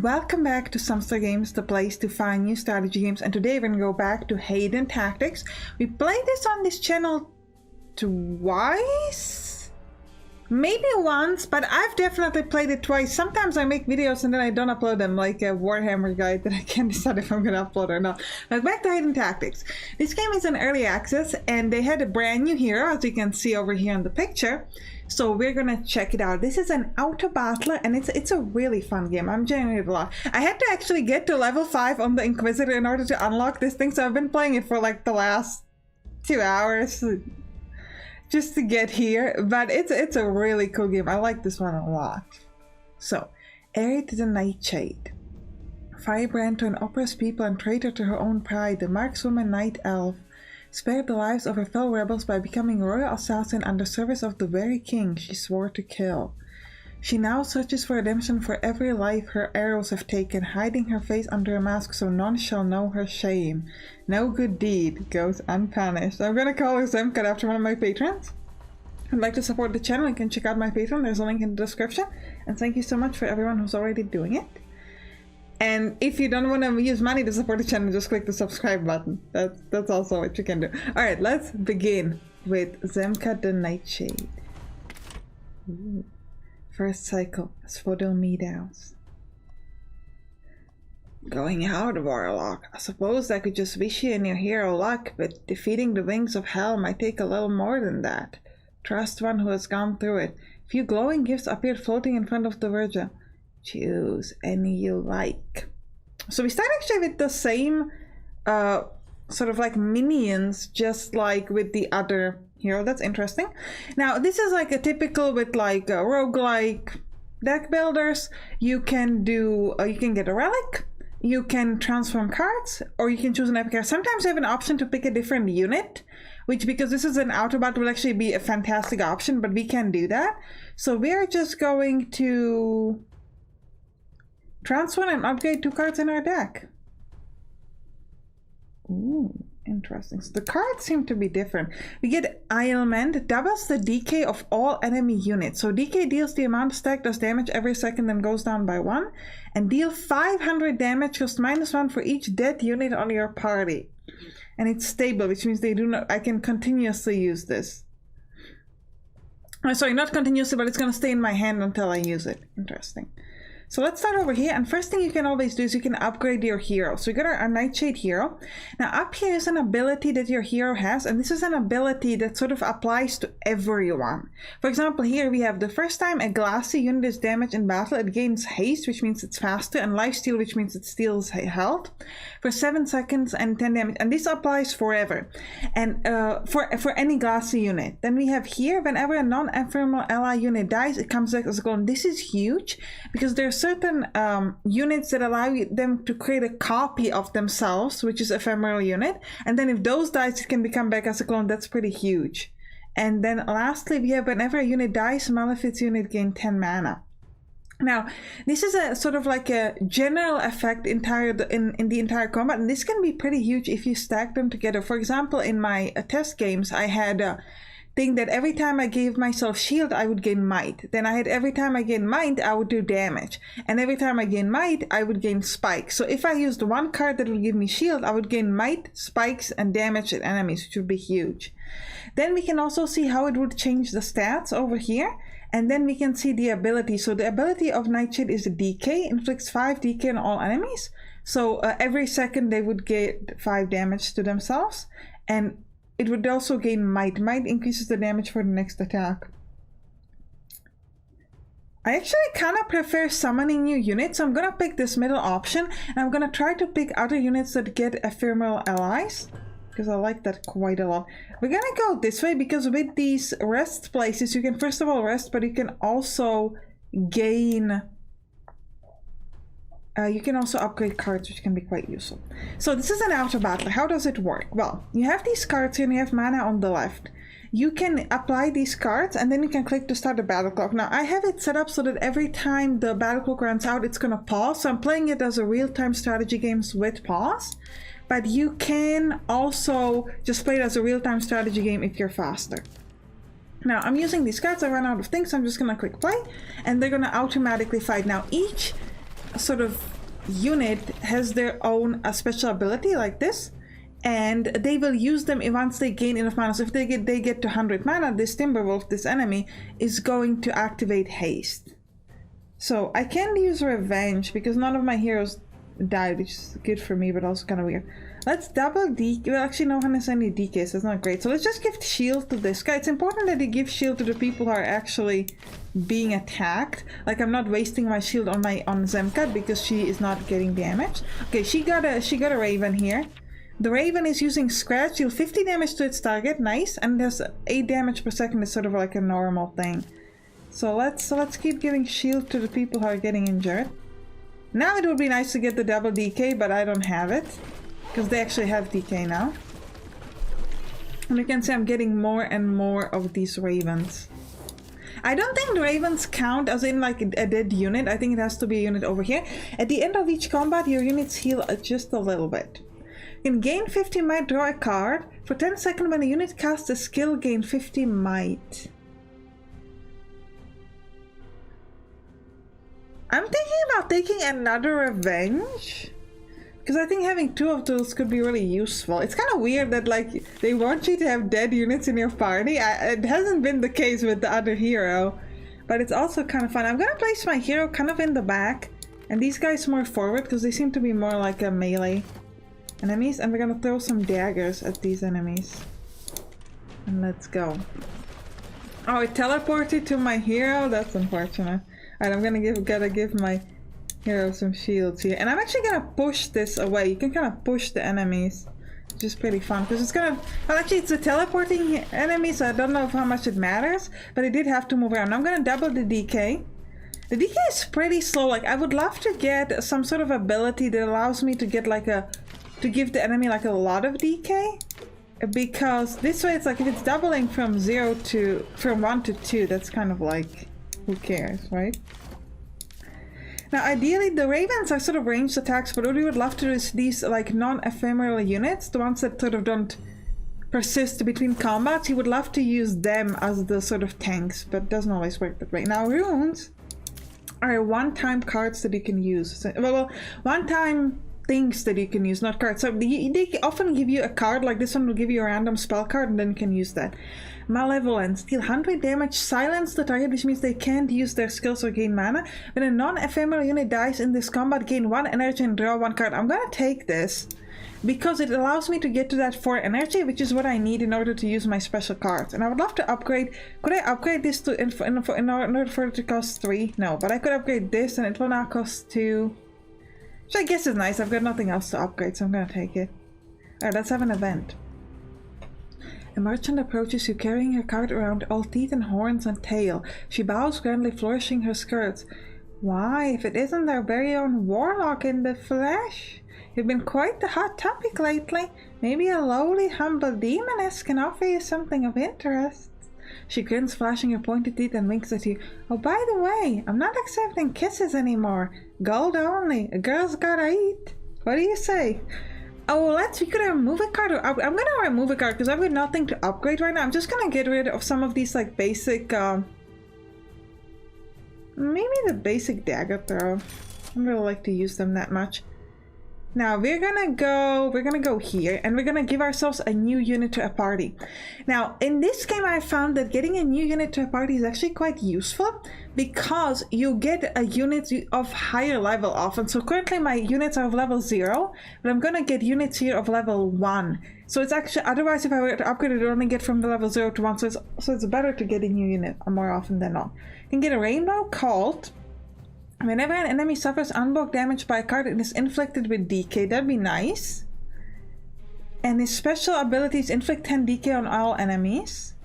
Welcome back to Sampstra Games, the place to find new strategy games, and today we're going to go back to Hadean Tactics. We played this on this channel twice? Maybe once, but I've definitely played it twice. Sometimes I make videos and then I don't upload them, like a Warhammer guide that I can't decide if I'm going to upload or not. But back to Hadean Tactics. This game is in early access and they had a brand new hero, as you can see over here in the picture. So we're gonna check it out. This is an auto battler and it's a really fun game. I'm enjoying it a lot. I had to actually get to level 5 on the Inquisitor in order to unlock this thing, so I've been playing it for like the last 2 hours just to get here. But it's a really cool game. I like this one a lot. So, heir to the Nightshade. Firebrand to an oppressed people and traitor to her own pride, the markswoman Night Elf spared the lives of her fellow rebels by becoming a royal assassin under service of the very king she swore to kill. She now searches for redemption for every life her arrows have taken, hiding her face under a mask so none shall know her shame. No good deed goes unpunished. I'm gonna call her Zemka after one of my patrons. If you'd like to support the channel, you can check out my Patreon. There's a link in the description. And thank you so much for everyone who's already doing it. And if you don't want to use money to support the channel, just click the subscribe button. That's also what you can do. Alright, let's begin with Zemka the Nightshade. Ooh. First cycle, Asphodel Meadows. Going out, Warlock. I suppose I could just wish you and your hero luck, but defeating the wings of hell might take a little more than that. Trust one who has gone through it. A few glowing gifts appeared floating in front of the Virgin. Choose any you like. So we start actually with the same sort of like minions, just like with the other hero. That's interesting. Now this is like a typical with like roguelike deck builders. You can do you can get a relic, you can transform cards, or you can choose an epic card. Sometimes you have an option to pick a different unit, which, because this is an autobot, will actually be a fantastic option, but we can do that. So we are just going to transform and upgrade 2 cards in our deck. Ooh, interesting. So the cards seem to be different. We get Ailment, doubles the DK of all enemy units. So DK deals the amount of stack does damage every second and goes down by 1. And deal 500 damage, cost -1 for each dead unit on your party. And it's stable, which means they do not. I can continuously use this. Sorry, not continuously, but it's going to stay in my hand until I use it. Interesting. So let's start over here, and first thing you can always do is you can upgrade your hero. So we got our Nightshade hero. Now up here is an ability that your hero has, and this is an ability that sort of applies to everyone. For example, here we have the first time a glassy unit is damaged in battle, it gains haste, which means it's faster, and lifesteal, which means it steals health for 7 seconds and 10 damage, and this applies forever, and for any glassy unit. Then we have here, whenever a non-ephemeral ally unit dies, it comes back as a clone. This is huge because there's certain units that allow them to create a copy of themselves, which is ephemeral unit, and then if those dies, it can become back as a clone. That's pretty huge. And then lastly, we have whenever a unit dies, Malevolence unit gain 10 mana. Now, this is a sort of like a general effect in the entire combat, and this can be pretty huge if you stack them together. For example, in my test games, I had a thing that every time I gave myself shield, I would gain might. Then I had every time I gain might, I would do damage. And every time I gain might, I would gain spikes. So if I used one card that would give me shield, I would gain might, spikes, and damage at enemies, which would be huge. Then we can also see how it would change the stats over here. And then we can see the ability. So the ability of Nightshade is the DK, inflicts 5 DK on all enemies. So every second they would get 5 damage to themselves. And it would also gain might. Might increases the damage for the next attack. I actually kind of prefer summoning new units, so I'm going to pick this middle option. And I'm going to try to pick other units that get ephemeral allies, because I like that quite a lot. We're going to go this way because with these rest places, you can first of all rest, but you can also gain... you can also upgrade cards, which can be quite useful. So this is an auto battler. How does it work? Well, you have these cards here and you have mana on the left. You can apply these cards and then you can click to start the battle clock. Now I have it set up so that every time the battle clock runs out, it's gonna pause. So I'm playing it as a real-time strategy games with pause. But you can also just play it as a real-time strategy game if you're faster. Now I'm using these cards, I ran out of things, so I'm just gonna click play and they're gonna automatically fight. Now each sort of unit has their own special ability like this, and they will use them once they gain enough mana. So if they get to 100 mana, this Timberwolf, this enemy, is going to activate haste. So I can use Revenge because none of my heroes died, which is good for me, but also kind of weird. Let's double DK. Well, actually, no one has any DK, so it's not great. So let's just give shield to this guy. It's important that you give shield to the people who are actually being attacked. Like, I'm not wasting my shield on Zemka because she is not getting damaged. Okay, she got a Raven here. The Raven is using Scratch, deal 50 damage to its target. Nice, and there's 8 damage per second. Is sort of like a normal thing. So let's keep giving shield to the people who are getting injured. Now it would be nice to get the double DK, but I don't have it. Because they actually have DK now. And you can see I'm getting more and more of these Ravens. I don't think the Ravens count as in like a dead unit. I think it has to be a unit over here. At the end of each combat, your units heal just a little bit. You can gain 50 might, draw a card. For 10 seconds when a unit casts a skill, gain 50 might. I'm thinking about taking another Revenge. Because I think having 2 of those could be really useful. It's kind of weird that like they want you to have dead units in your party. It hasn't been the case with the other hero. But it's also kind of fun. I'm going to place my hero kind of in the back. And these guys more forward because they seem to be more like a melee enemies. And we're going to throw some daggers at these enemies. And let's go. Oh, it teleported to my hero? That's unfortunate. Alright, I'm gotta give my hero some shields here. And I'm actually gonna push this away. You can kind of push the enemies, which is pretty fun. Because it's gonna... Well, actually, it's a teleporting enemy, so I don't know how much it matters. But it did have to move around. I'm gonna double the DK. The DK is pretty slow. Like, I would love to get some sort of ability that allows me to get like a... to give the enemy like a lot of DK. Because this way, it's like if it's doubling from 1 to 2, that's kind of like... Who cares, right? Now, ideally, the Ravens are sort of ranged attacks, but what we would love to do is these, like, non-ephemeral units, the ones that sort of don't persist between combats, you would love to use them as the sort of tanks, but it doesn't always work that way. Now, runes are one-time cards that you can use. So, well, one-time things that you can use, not cards. So they often give you a card, like this one will give you a random spell card, and then you can use that. Malevolence, deal 100 damage, silence the target, which means they can't use their skills or gain mana. When a non-ephemeral unit dies in this combat, gain 1 energy and draw 1 card. I'm gonna take this because it allows me to get to that 4 energy, which is what I need in order to use my special cards. And I would love to upgrade. Could I upgrade this to in order for it to cost 3? No, but I could upgrade this and it will now cost 2. Which I guess is nice. I've got nothing else to upgrade, so I'm gonna take it. Alright, let's have an event. A merchant approaches you carrying her cart around, all teeth and horns and tail. She bows grandly, flourishing her skirts. Why, if it isn't our very own warlock in the flesh? You've been quite the hot topic lately. Maybe a lowly, humble demoness can offer you something of interest. She grins, flashing her pointed teeth, and winks at you. Oh, by the way, I'm not accepting kisses anymore. Gold only. A girl's gotta eat. What do you say? Oh, we could remove a card. I'm gonna remove a card because I've got nothing to upgrade right now. I'm just gonna get rid of some of these like basic, maybe the basic dagger throw. I don't really like to use them that much. Now we're gonna go here and we're gonna give ourselves a new unit to a party. Now in this game I found that getting a new unit to a party is actually quite useful because you get a unit of higher level often. So currently my units are of level 0, but I'm gonna get units here of level 1. So it's actually, otherwise if I were to upgrade it, I would only get from the level 0 to 1. So it's better to get a new unit more often than not. You can get a Rainbow Cult. Whenever an enemy suffers unblocked damage by a card, it is inflicted with DK. That'd be nice. And his special abilities inflict 10 DK on all enemies.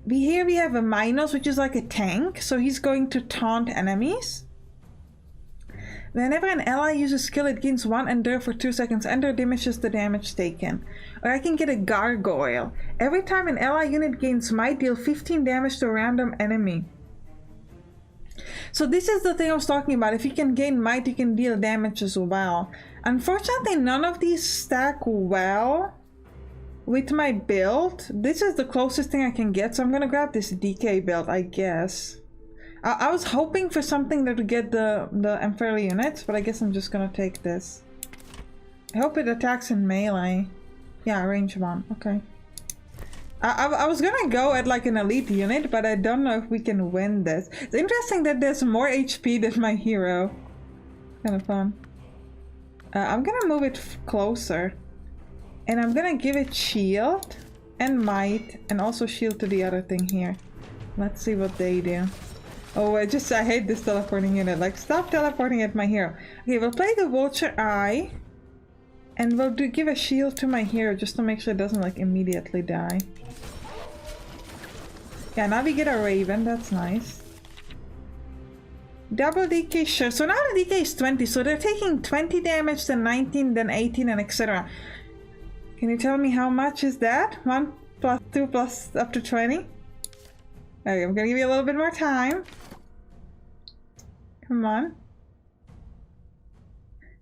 Here we have a Minos, which is like a tank, so he's going to taunt enemies. Whenever an ally uses skill, it gains 1 Endure for 2 seconds. Endure diminishes the damage taken. Or I can get a Gargoyle. Every time an ally unit gains might, deal 15 damage to a random enemy. So this is the thing I was talking about. If you can gain might, you can deal damage as well. Unfortunately, none of these stack well with my build. This is the closest thing I can get, so I'm gonna grab this DK build, I guess. I was hoping for something that would get the Emperor units, but I guess I'm just gonna take this. I hope it attacks in melee. Yeah, range 1. Okay. I was gonna go at like an elite unit, but I don't know if we can win this. It's interesting that there's more HP than my hero. Kind of fun. I'm gonna move it closer. And I'm gonna give it shield and might and also shield to the other thing here. Let's see what they do. Oh, I hate this teleporting unit. Like, stop teleporting at my hero. Okay, we'll play the Vulture Eye. And we'll give a shield to my hero just to make sure it doesn't like immediately die. Yeah, now we get a Raven, that's nice. Double DK, sure. So now the DK is 20, so they're taking 20 damage, then 19, then 18, and etc. Can you tell me how much is that? 1 plus 2 plus up to 20? Okay, I'm gonna give you a little bit more time. Come on.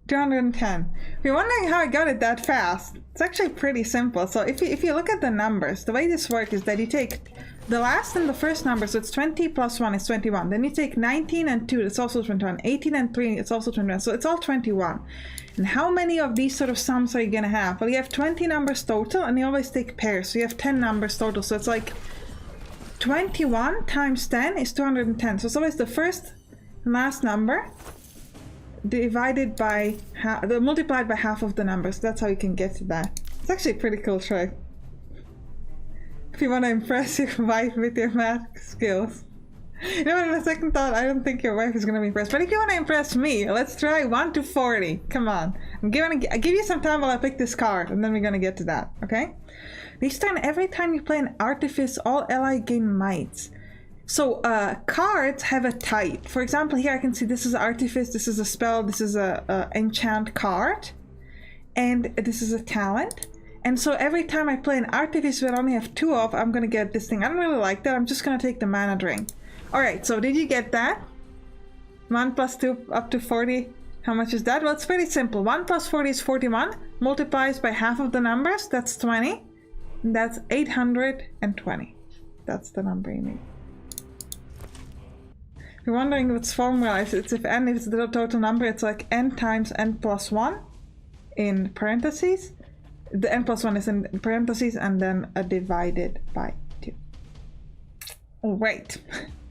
210. If you're wondering how I got it that fast, it's actually pretty simple. So if you look at the numbers, the way this works is that you take the last and the first number, so it's 20 plus 1 is 21. Then you take 19 and 2, it's also 21. 18 and 3, it's also 21. So it's all 21. And how many of these sort of sums are you gonna have? Well, you have 20 numbers total, and you always take pairs. So you have 10 numbers total. So it's like 21 times 10 is 210. So it's always the first and last number divided by half, multiplied by half of the numbers. That's how you can get to that. It's actually a pretty cool trick. If you want to impress your wife with your math skills. You know what, in a second thought, I don't think your wife is going to be impressed. But if you want to impress me, let's try 1 to 40. Come on. I give you some time while I pick this card, and then we're going to get to that, okay? This turn, every time you play an Artifice, all allies gain might. So cards have a type. For example, here I can see this is Artifice, this is a spell, this is a enchant card, and this is a talent. And so every time I play an Artifice that I only have 2 of, I'm gonna get this thing. I don't really like that, I'm just gonna take the mana drink. Alright, so did you get that? 1 plus 2 up to 40. How much is that? Well, it's pretty simple. 1 plus 40 is 41. Multiplies by half of the numbers, that's 20. And that's 820. That's the number you need. If you're wondering what's formula, it's if n is the total number, it's like n times n plus 1 in parentheses. The n plus 1 is in parentheses and then divided by 2. Alright.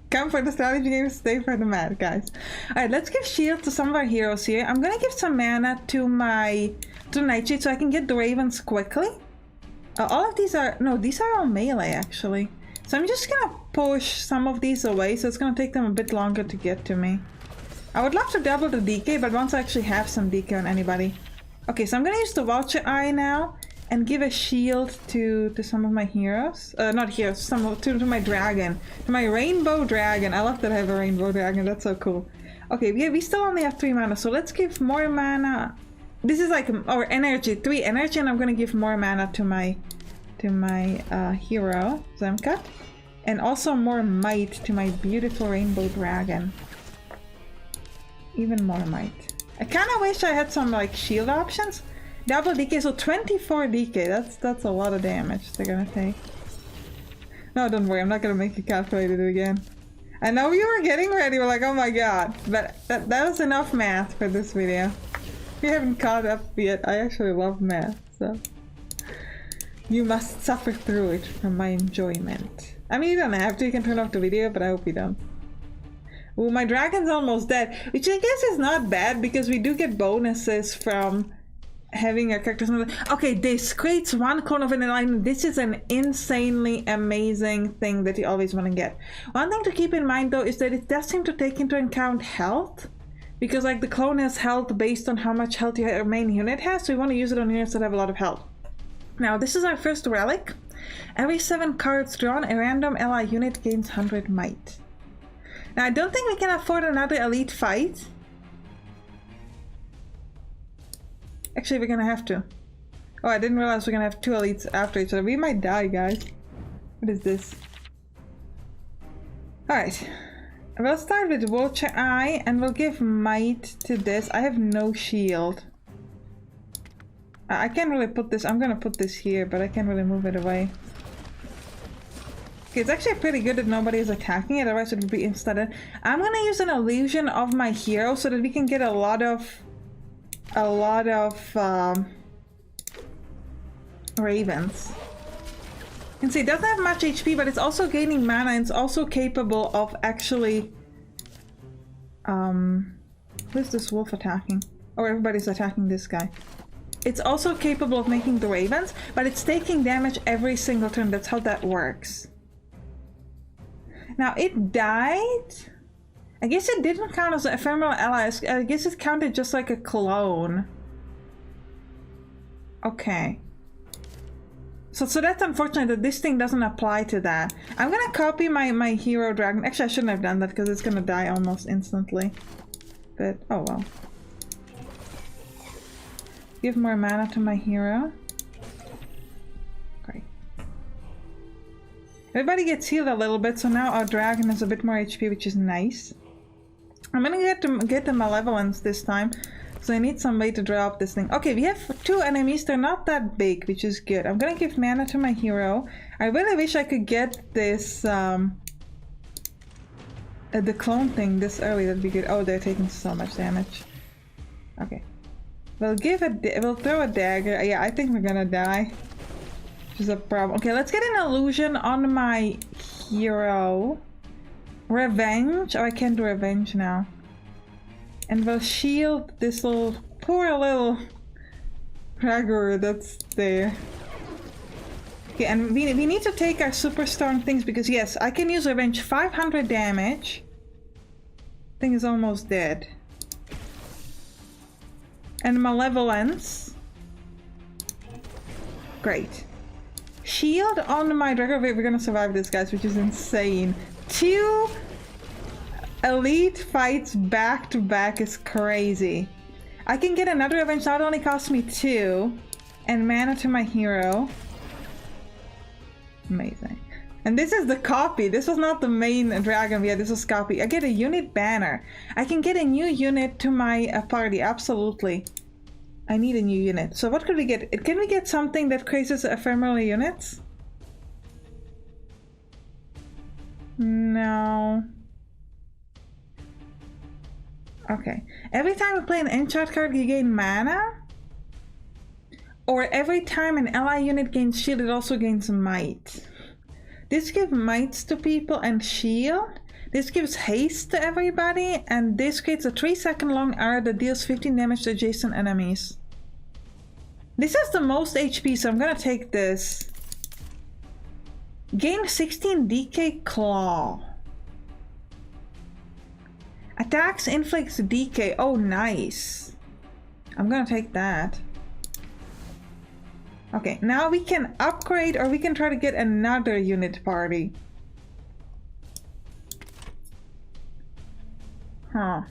Come for the strategy game, stay for the math, guys. Alright, let's give shield to some of our heroes here. I'm gonna give some mana to my Nightshade so I can get the Ravens quickly. All of these are... No, these are all melee, actually. So I'm just gonna push some of these away, so it's gonna take them a bit longer to get to me. I would love to double the DK, but once I actually have some DK on anybody. Okay, so I'm gonna use the Vulture Eye now and give a shield to some of my heroes. Not heroes, to my dragon. To my Rainbow Dragon. I love that I have a Rainbow Dragon, that's so cool. Okay, we still only have 3 mana, so let's give more mana. This is like our energy, 3 energy, and I'm gonna give more mana to my hero, Zemka. And also more might to my beautiful Rainbow Dragon. Even more might. I kinda wish I had some like shield options. Double DK, so 24 DK, that's a lot of damage they're gonna take. No, don't worry, I'm not gonna make you calculate it again. I know you were getting ready, we're like, oh my god. But that was enough math for this video. If you haven't caught up yet, I actually love math, so... You must suffer through it for my enjoyment. I mean, you don't have to, you can turn off the video, but I hope you don't. Ooh, my dragon's almost dead, which I guess is not bad because we do get bonuses from having our characters. Okay, this creates 1 clone of an alignment. This is an insanely amazing thing that you always want to get. One thing to keep in mind though is that it does seem to take into account health, because like the clone has health based on how much health your main unit has, so you want to use it on units that have a lot of health. Now this is our first relic. Every 7 cards drawn, a random ally unit gains 100 might. Now I don't think we can afford another elite fight. Actually, we're gonna have to. Oh, I didn't realize we're gonna have 2 elites after each other. We might die, guys. What is this? Alright. We'll start with Vulture Eye, and we'll give might to this. I have no shield. I can't really put this... I'm gonna put this here, but I can't really move it away. Okay, it's actually pretty good that nobody is attacking it, otherwise it would be insta-dead. I'm gonna use an illusion of my hero so that we can get a lot of ravens. You can see it doesn't have much HP, but it's also gaining mana and it's also capable of actually... Who's this wolf attacking? Oh, everybody's attacking this guy. It's also capable of making the ravens, but it's taking damage every single turn. That's how that works. Now, it died? I guess it didn't count as an ephemeral ally. I guess it counted just like a clone. Okay. So that's unfortunate that this thing doesn't apply to that. I'm gonna copy my hero dragon. Actually, I shouldn't have done that because it's gonna die almost instantly. But, oh well. Give more mana to my hero. Great. Everybody gets healed a little bit, so now our dragon has a bit more HP, which is nice. I'm gonna get the Malevolence this time, so I need some way to draw up this thing. Okay, we have 2 enemies. They're not that big, which is good. I'm gonna give mana to my hero. I really wish I could get this, the clone thing this early. That'd be good. Oh, they're taking so much damage. Okay. We'll throw a dagger. Yeah, I think we're gonna die. Which is a problem. Okay, let's get an illusion on my hero. Revenge. Oh, I can't do revenge now. And we'll shield this poor little Ragor that's there. Okay, and we need to take our super strong things because yes, I can use revenge. 500 damage. Thing is almost dead. And Malevolence. Great. Shield on my Dragon. We're gonna survive this, guys, which is insane. 2 elite fights back to back is crazy. I can get another revenge. Not only cost me 2 and mana to my hero. Amazing. And this is the copy. This was not the main dragon. Yeah, this was copy. I get a unit banner. I can get a new unit to my party. Absolutely. I need a new unit. So what could we get? Can we get something that creates ephemeral units? No. Okay. Every time you play an enchant card, you gain mana. Or every time an ally unit gains shield, it also gains might. This gives mights to people and shield. This gives haste to everybody. And this creates a 3-second long arrow that deals 15 damage to adjacent enemies. This has the most HP, so I'm gonna take this. Gain 16 DK Claw. Attacks inflicts DK. Oh, nice. I'm gonna take that. Okay, now we can upgrade or we can try to get another unit party. Huh.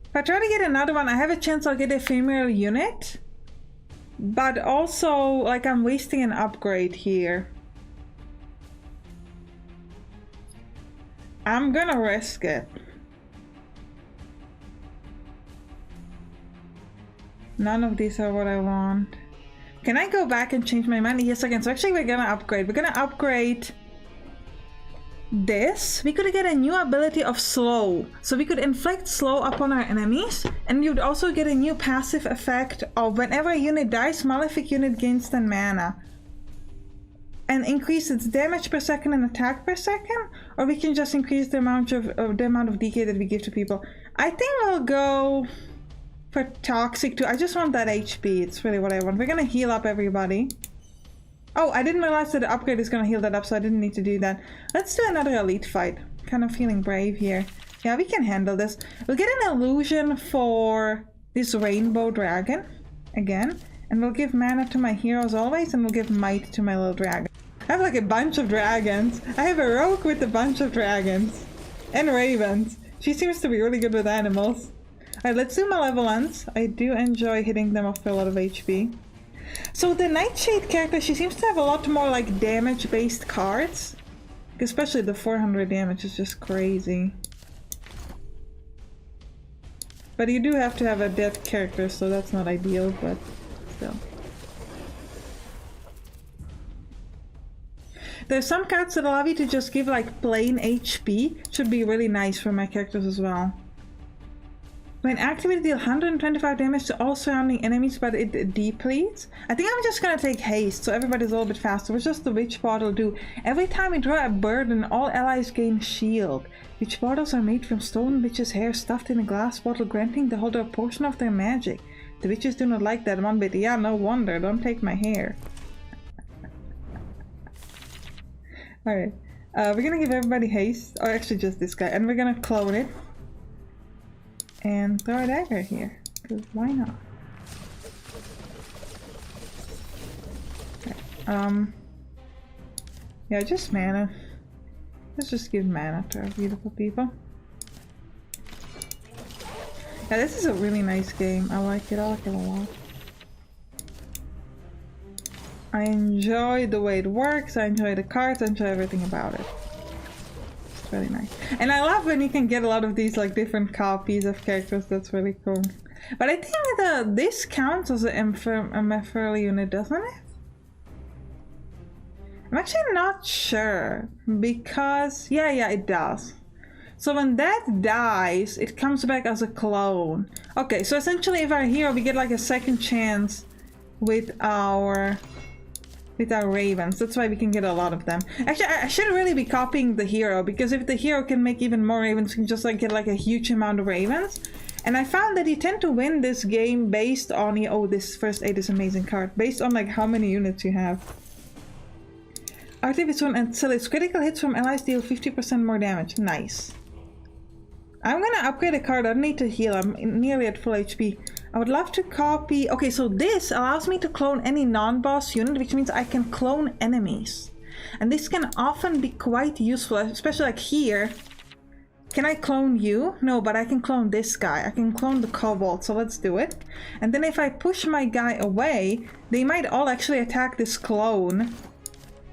If I try to get another one, I have a chance I'll get a female unit. But also, like, I'm wasting an upgrade here. I'm gonna risk it. None of these are what I want. Can I go back and change my mind? Yes, I can. So actually we're gonna upgrade. We're gonna upgrade this. We could get a new ability of slow. So we could inflict slow upon our enemies. And you'd also get a new passive effect of whenever a unit dies, Malefic unit gains 10 mana. And increase its damage per second and attack per second. Or we can just increase the amount of DK that we give to people. I think we'll go for Toxic too. I just want that HP. It's really what I want. We're gonna heal up everybody. Oh, I didn't realize that the upgrade is gonna heal that up, so I didn't need to do that. Let's do another elite fight. Kind of feeling brave here. Yeah, we can handle this. We'll get an illusion for this rainbow dragon again. And we'll give mana to my heroes always, and we'll give might to my little dragon. I have like a bunch of dragons. I have a rogue with a bunch of dragons. And ravens. She seems to be really good with animals. Alright, let's do Malevolence. I do enjoy hitting them off for a lot of HP. So the Nightshade character, she seems to have a lot more like damage-based cards. Especially the 400 damage is just crazy. But you do have to have a dead character, so that's not ideal, but still. There's some cards that allow you to just give like plain HP. Should be really nice for my characters as well. When activated, deal 125 damage to all surrounding enemies, but it depletes. I think I'm just gonna take haste, so everybody's a little bit faster. What's just the witch bottle do? Every time we draw a burden, all allies gain shield. Witch bottles are made from stolen witch's hair stuffed in a glass bottle, granting the holder a portion of their magic. The witches do not like that one bit. Yeah, no wonder. Don't take my hair. Alright. We're gonna give everybody haste. Or actually just this guy. And we're gonna clone it. And throw a dagger here. Because why not? Okay. Yeah, just mana. Let's just give mana to our beautiful people. Yeah, this is a really nice game. I like it. I like it a lot. I enjoy the way it works. I enjoy the cards. I enjoy everything about it. It's really nice. And I love when you can get a lot of these like different copies of characters. That's really cool. But I think this counts as an ephemeral unit, doesn't it? I'm actually not sure. Because... yeah, it does. So when that dies, it comes back as a clone. Okay, so essentially if our hero, we get like a second chance with our ravens. That's why we can get a lot of them. Actually, I should really be copying the hero, because if the hero can make even more ravens, we can just like get like a huge amount of ravens. And I found that you tend to win this game based on... oh, this first aid is an amazing card. Based on like how many units you have. Artificer and Silis. Critical hits from allies deal 50% more damage. Nice. I'm gonna upgrade a card. I don't need to heal. I'm nearly at full HP. I would love to copy... okay, so this allows me to clone any non-boss unit, which means I can clone enemies. And this can often be quite useful, especially like here. Can I clone you? No, but I can clone this guy. I can clone the kobold, so let's do it. And then if I push my guy away, they might all actually attack this clone,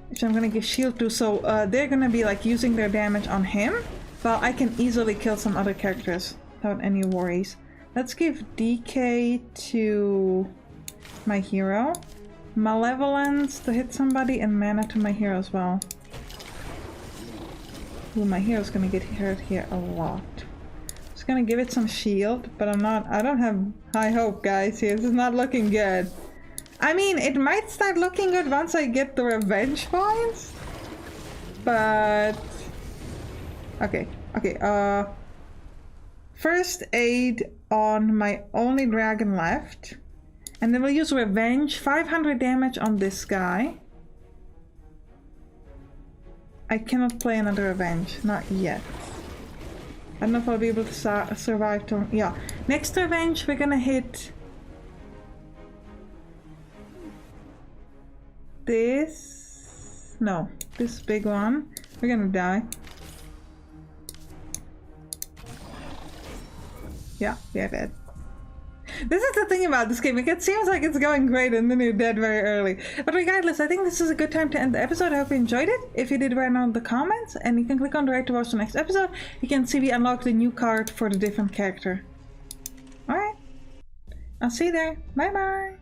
which I'm gonna give shield to, so they're gonna be like using their damage on him. Well, I can easily kill some other characters without any worries. Let's give DK to my hero, Malevolence to hit somebody, and mana to my hero as well. Ooh, my hero's gonna get hurt here a lot. Just gonna give it some shield, but I don't have high hope, guys, here. This is not looking good. I mean, it might start looking good once I get the revenge points, but... okay, first aid on my only dragon left, and then we'll use revenge, 500 damage on this guy. I cannot play another revenge, not yet. I don't know if I'll be able to survive to... yeah, next revenge we're gonna hit this... no, this big one. We're gonna die. Yeah, we are dead. This is the thing about this game, like, it seems like it's going great and then you're dead very early. But regardless, I think this is a good time to end the episode. I hope you enjoyed it. If you did, write down in the comments, and you can click on the right to watch the next episode. You can see we unlocked a new card for the different character. Alright, I'll see you there. Bye bye!